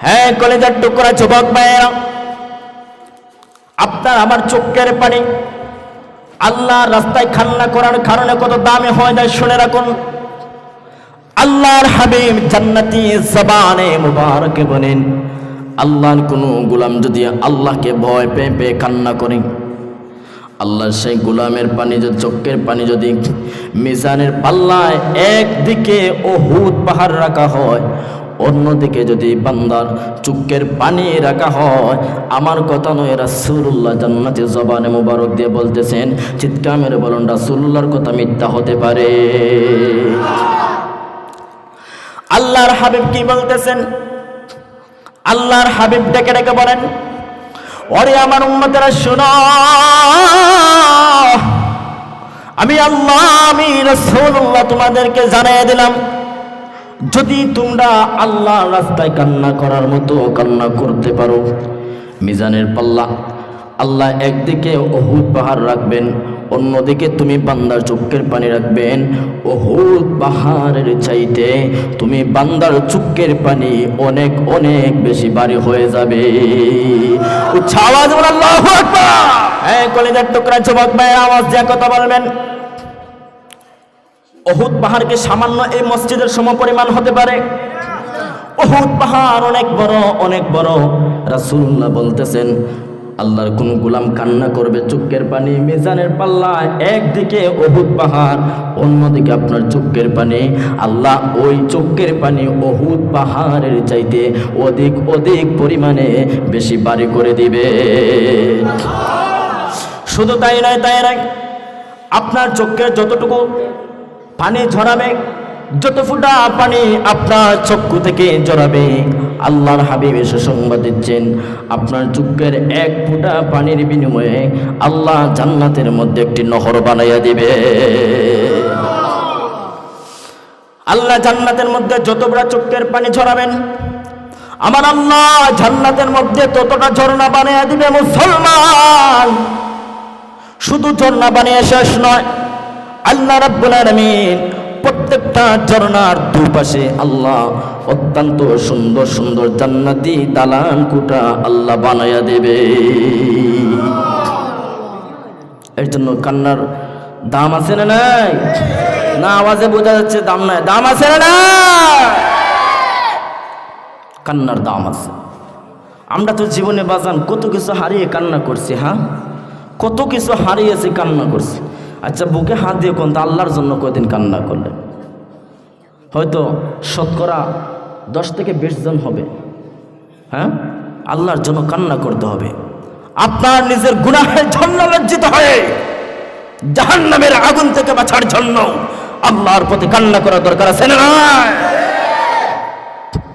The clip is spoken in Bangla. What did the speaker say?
হ্যাঁ কলেজার টুকরা যুবক ভাইয়েরা, আপনার আমার চোখের পানি আল্লাহর রাস্তায় কান্না করার কারণে কত দামি হয়ে যায় শুনে রাখুন। আল্লাহর হাবিব জান্নাতি জবানে মুবারকে বলেন, আল্লাহর কোনো গোলাম যদি আল্লাহকে ভয় পেয়ে পেয়ে কান্না করে, আল্লাহ সেই গোলামের পানি যদি চোখের পানি যদি মিজানের পাল্লায় একদিকে উহুদ পাহাড় রাখা হয়, অন্যদিকে যদি বান্দার চোখের পানি রাখা হয়, আমার কথা নয়, রাসূলুল্লাহ জান্নাতি জবানে মুবারক দিয়ে বলতেছেন, চিৎকার মেরে বলুন রাসূলুল্লাহর কথা মিথ্যা হতে পারে? আল্লাহর হাবিব কি বলতেছেন? আল্লাহর হাবিব ডেকে ডেকে বলেন, ওরে আমার উম্মতেরা শোনো, আমি আল্লাহ, আমি রাসূলুল্লাহ তোমাদেরকে জানিয়ে দিলাম, যদি তোমরা আল্লাহর রাস্তায় কান্না করার মতো কান্না করতে পারো, মিজানের পাল্লা আল্লাহ একদিকে উহুদ পাহাড় রাখবেন, অন্যদিকে তুমি বান্দার চোখের পানি রাখবেন, উহুদ পাহাড়ের চাইতে তুমি বান্দার চোখের পানি অনেক অনেক বেশি ভারী হয়ে যাবে। উচ্চ আওয়াজ বলে আল্লাহু আকবার। হ্যাঁ কলিজার টুকরা যুবক ভাই, আওয়াজ দিয়ে কথা বলবেন। উহুদ পাহাড় কি সামান্য এই মসজিদের সমপরিমাণ হতে পারে? উহুদ পাহাড় অনেক বড়, অনেক বড়। রাসূলুল্লাহ বলতেছেন, আল্লাহর কোন গোলাম কান্না করবে চোখের পানি মিজানের পাল্লায় একদিকে উহুদ পাহাড়, অন্যদিকে আপনার চোখের পানি, আল্লাহ ওই চোখের পানি উহুদ পাহাড়ের চাইতে অধিক অধিক পরিমাণে বেশি ভারী করে দিবে। শুধু তাই নয়, তাই নয়, আপনার চোখের যতটুকু পানি ঝরাবে, যত ফুটা পানি আপনার চক্ষু থেকে ঝরাবে, আল্লাহর হাবিব এসে সংবাদ দিচ্ছেন, আপনার চোখের এক ফুটা পানির বিনিময়ে আল্লাহ জান্নাতের মধ্যে একটি নহর বানাইয়া দিবে। আল্লাহ জান্নাতের মধ্যে যতটা চোখের পানি ঝরাবেন, আমার আল্লাহ জান্নাতের মধ্যে ততটা ঝর্ণা বানাইয়া দিবে। মুসলমান, শুধু ঝর্ণা বানিয়ে শেষ নয়, আল্লাহ রাব্বুল আলামিন প্রত্যেকটা ঝর্ণার দুপাশে আল্লাহ অত্যন্ত সুন্দর সুন্দর জান্নাতি দালান কোঠা আল্লাহ বানায়া দেবে। এর জন্য কান্নার দাম আছে না নাই? না আওয়াজে বোঝা যাচ্ছে দাম নাই। দাম আছে না নাই? কান্নার দাম আছে। আমরা তো জীবনে বাজান কত কিছু হারিয়ে কান্না করছি। হ্যাঁ, কত কিছু হারিয়েছি, কান্না করছি। আচ্ছা, বুকে হাত দিয়ে কোন আল্লাহর জন্য কয়দিন কান্না করলেন? হয়তো শতকরা 10 থেকে 20 জন হবে। হ্যাঁ, আল্লাহর জন্য কান্না করতে হবে। আপনার নিজের গুনাহের জন্য লজ্জিত হয়ে জাহান্নামের আগুন থেকে বাঁচার জন্য আল্লাহর প্রতি কান্না করা দরকার আছে না?